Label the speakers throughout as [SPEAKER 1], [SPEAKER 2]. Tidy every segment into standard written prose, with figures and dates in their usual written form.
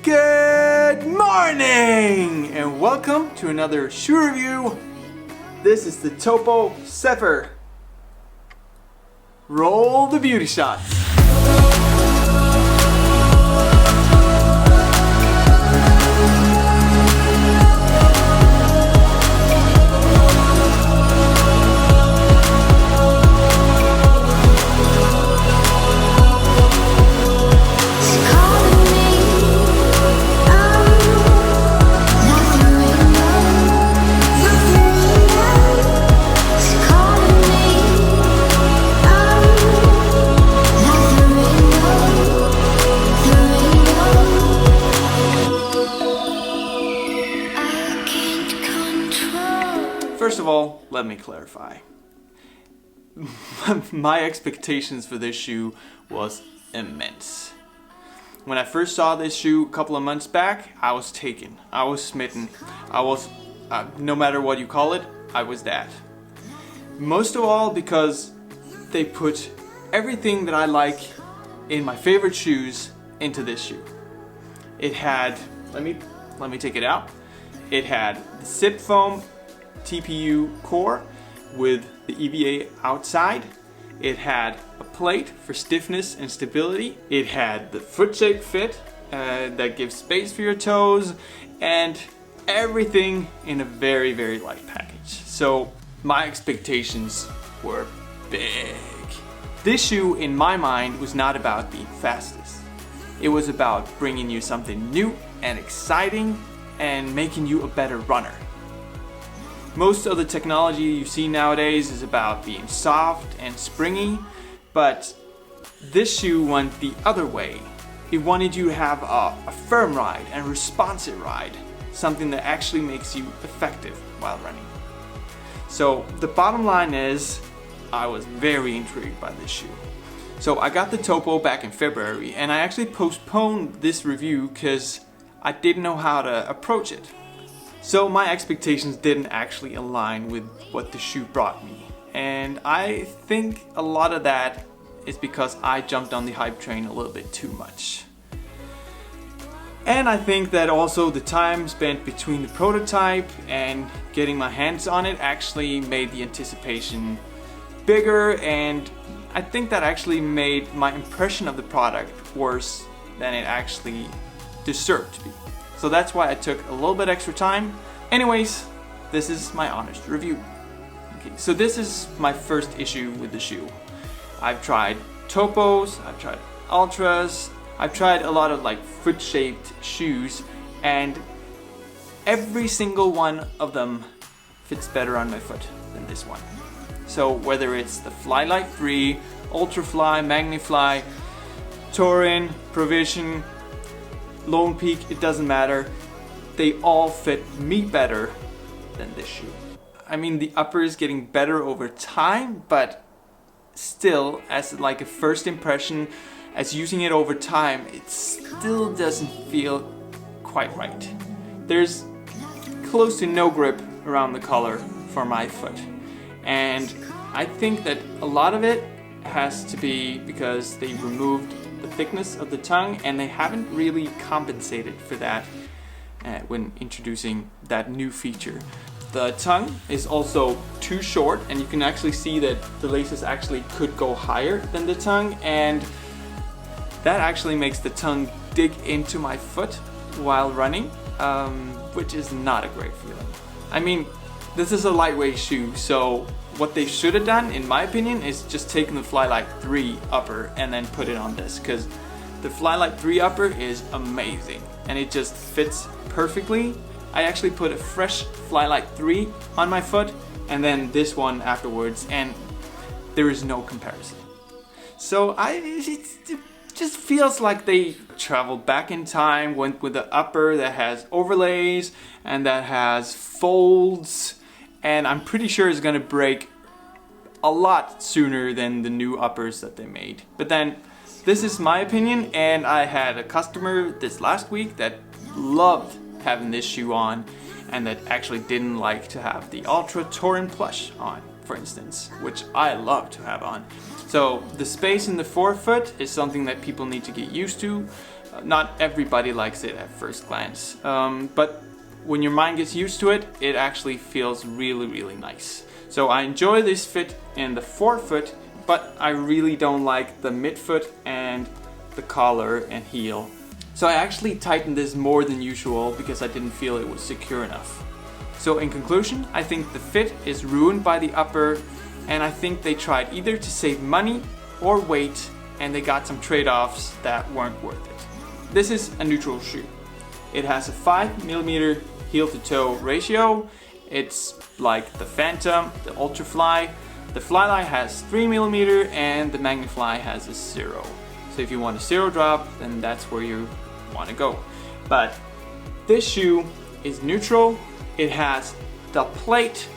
[SPEAKER 1] Good morning and welcome to another shoe review. This is the Topo Zephyr. Roll the beauty shots. First of all, let me clarify. My expectations for this shoe was immense. When I first saw this shoe a couple of months back, I was taken. I was smitten. I was, no matter what you call it, I was that. Most of all because they put everything that I like in my favorite shoes into this shoe. It had, let me take it out. It had the zip foam TPU core with the EVA outside. It had a plate for stiffness and stability. It had the foot shape fit that gives space for your toes, and everything in a very, very light package. So my expectations were big. This shoe, in my mind, was not about being fastest. It was about bringing you something new and exciting and making you a better runner. Most of the technology you see nowadays is about being soft and springy, but this shoe went the other way. It wanted you to have a firm ride and responsive ride, something that actually makes you effective while running. So the bottom line is, I was very intrigued by this shoe. So I got the Topo back in February, and I actually postponed this review because I didn't know how to approach it. So my expectations didn't actually align with what the shoe brought me. And I think a lot of that is because I jumped on the hype train a little bit too much. And I think that also the time spent between the prototype and getting my hands on it actually made the anticipation bigger, and I think that actually made my impression of the product worse than it actually deserved to be. So that's why I took a little bit extra time. Anyways, this is my honest review. Okay, so this is my first issue with the shoe. I've tried Topos, I've tried Ultras, I've tried a lot of like foot-shaped shoes, and every single one of them fits better on my foot than this one. So whether it's the Fli-Lyte 3, Ultrafly, Magnifly, Touring, Provision, Lone Peak, it doesn't matter. They all fit me better than this shoe. I mean, the upper is getting better over time, but still, as like a first impression, as using it over time, it still doesn't feel quite right. There's close to no grip around the collar for my foot. And I think that a lot of it has to be because they removed the thickness of the tongue, and they haven't really compensated for that when introducing that new feature. The tongue is also too short, and you can actually see that the laces actually could go higher than the tongue, and that actually makes the tongue dig into my foot while running, which is not a great feeling. I mean, this is a lightweight shoe, so what they should have done, in my opinion, is just taken the Fli-Lyte 3 upper and then put it on this, because the Fli-Lyte 3 upper is amazing and it just fits perfectly. I actually put a fresh Fli-Lyte 3 on my foot and then this one afterwards, and there is no comparison. So it just feels like they traveled back in time, went with the upper that has overlays and that has folds, and I'm pretty sure it's gonna break a lot sooner than the new uppers that they made. But then, this is my opinion, and I had a customer this last week that loved having this shoe on and that actually didn't like to have the Ultra Touring Plush on, for instance, which I love to have on. So the space in the forefoot is something that people need to get used to. Not everybody likes it at first glance, but when your mind gets used to it, it actually feels really, really nice. So I enjoy this fit in the forefoot, but I really don't like the midfoot and the collar and heel. So I actually tightened this more than usual because I didn't feel it was secure enough. So in conclusion, I think the fit is ruined by the upper, and I think they tried either to save money or weight, and they got some trade-offs that weren't worth it. This is a neutral shoe. It has a 5mm heel to toe ratio. It's like the Phantom, the Ultrafly. The Fli-Lyte has 3mm and the Magnifly has a 0. So if you want a 0 drop, then that's where you want to go. But this shoe is neutral. It has the plate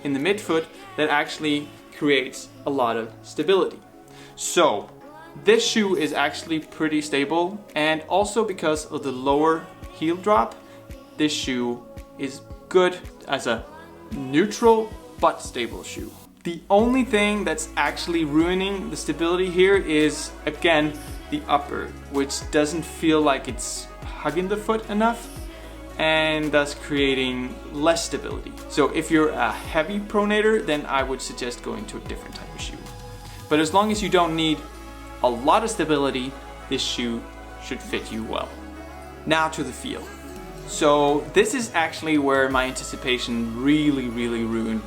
[SPEAKER 1] in the midfoot that actually creates a lot of stability. So this shoe is actually pretty stable, and also because of the lower heel drop, this shoe is good as a neutral but stable shoe. The only thing that's actually ruining the stability here is, again, the upper, which doesn't feel like it's hugging the foot enough, and thus creating less stability. So if you're a heavy pronator, then I would suggest going to a different type of shoe. But as long as you don't need a lot of stability, this shoe should fit you well. Now to the feel. So this is actually where my anticipation really ruined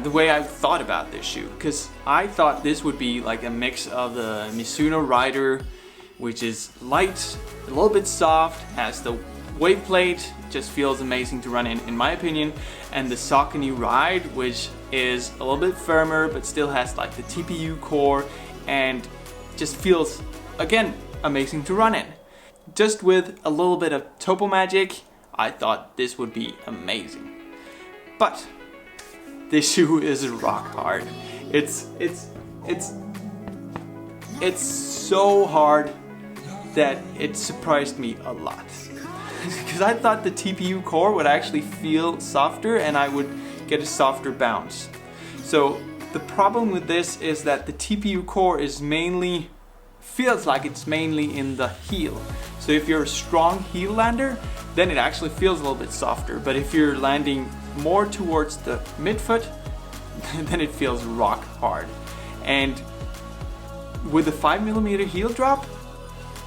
[SPEAKER 1] the way I thought about this shoe, because I thought this would be like a mix of the Mizuno Rider, which is light, a little bit soft, has the wave plate, just feels amazing to run in my opinion, and the Saucony Ride, which is a little bit firmer but still has like the TPU core and just feels, again, amazing to run in. Just with a little bit of Topo magic, I thought this would be amazing. But this shoe is rock hard. It's so hard that it surprised me a lot. Because I thought the TPU core would actually feel softer and I would get a softer bounce. So the problem with this is that the TPU core is feels like it's mainly in the heel. So if you're a strong heel lander, then it actually feels a little bit softer. But if you're landing more towards the midfoot, then it feels rock hard. And with a 5mm heel drop,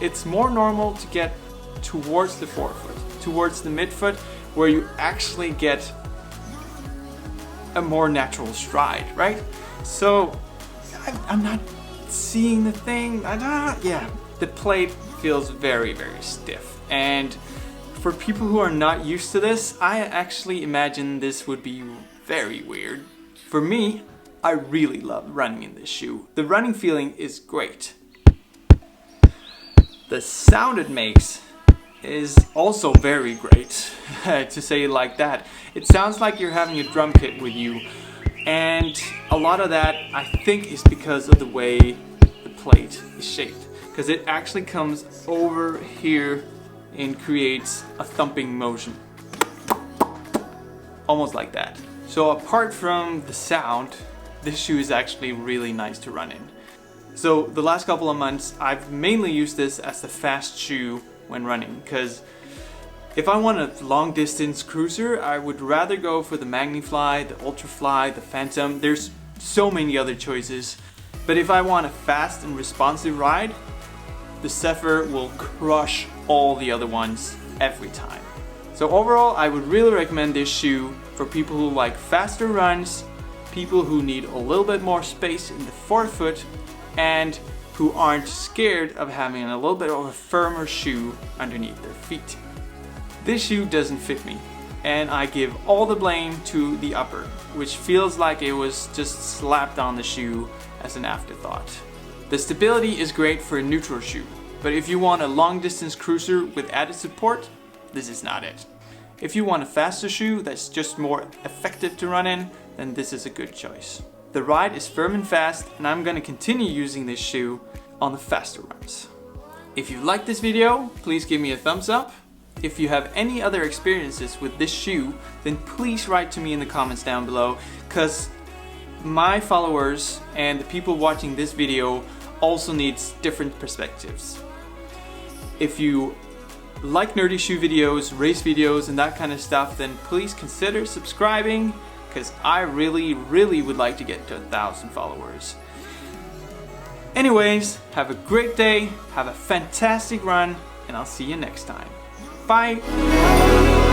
[SPEAKER 1] it's more normal to get towards the forefoot, towards the midfoot, where you actually get a more natural stride, right? So I'm not seeing the thing. The plate feels very stiff, and for people who are not used to this, I actually imagine this would be very weird. For me, I really love running in this shoe. The running feeling is great. The sound it makes is also very great, to say it like that. It sounds like you're having a drum kit with you, and a lot of that I think is because of the way the plate is shaped, because it actually comes over here and creates a thumping motion, almost like that. So apart from the sound, this shoe is actually really nice to run in. So the last couple of months I've mainly used this as the fast shoe when running, because if I want a long distance cruiser, I would rather go for the Magnifly, the Ultrafly, the Phantom. There's so many other choices. But if I want a fast and responsive ride, the Zephyr will crush all the other ones every time. So overall, I would really recommend this shoe for people who like faster runs, people who need a little bit more space in the forefoot, and who aren't scared of having a little bit of a firmer shoe underneath their feet. This shoe doesn't fit me, and I give all the blame to the upper, which feels like it was just slapped on the shoe as an afterthought. The stability is great for a neutral shoe, but if you want a long distance cruiser with added support, this is not it. If you want a faster shoe that's just more effective to run in, then this is a good choice. The ride is firm and fast, and I'm going to continue using this shoe on the faster runs. If you liked this video, please give me a thumbs up. If you have any other experiences with this shoe, then please write to me in the comments down below, because my followers and the people watching this video also needs different perspectives. If you like nerdy shoe videos, race videos, and that kind of stuff, then please consider subscribing, because I really would like to get to 1,000 followers. Anyways, have a great day, have a fantastic run, and I'll see you next time. Bye!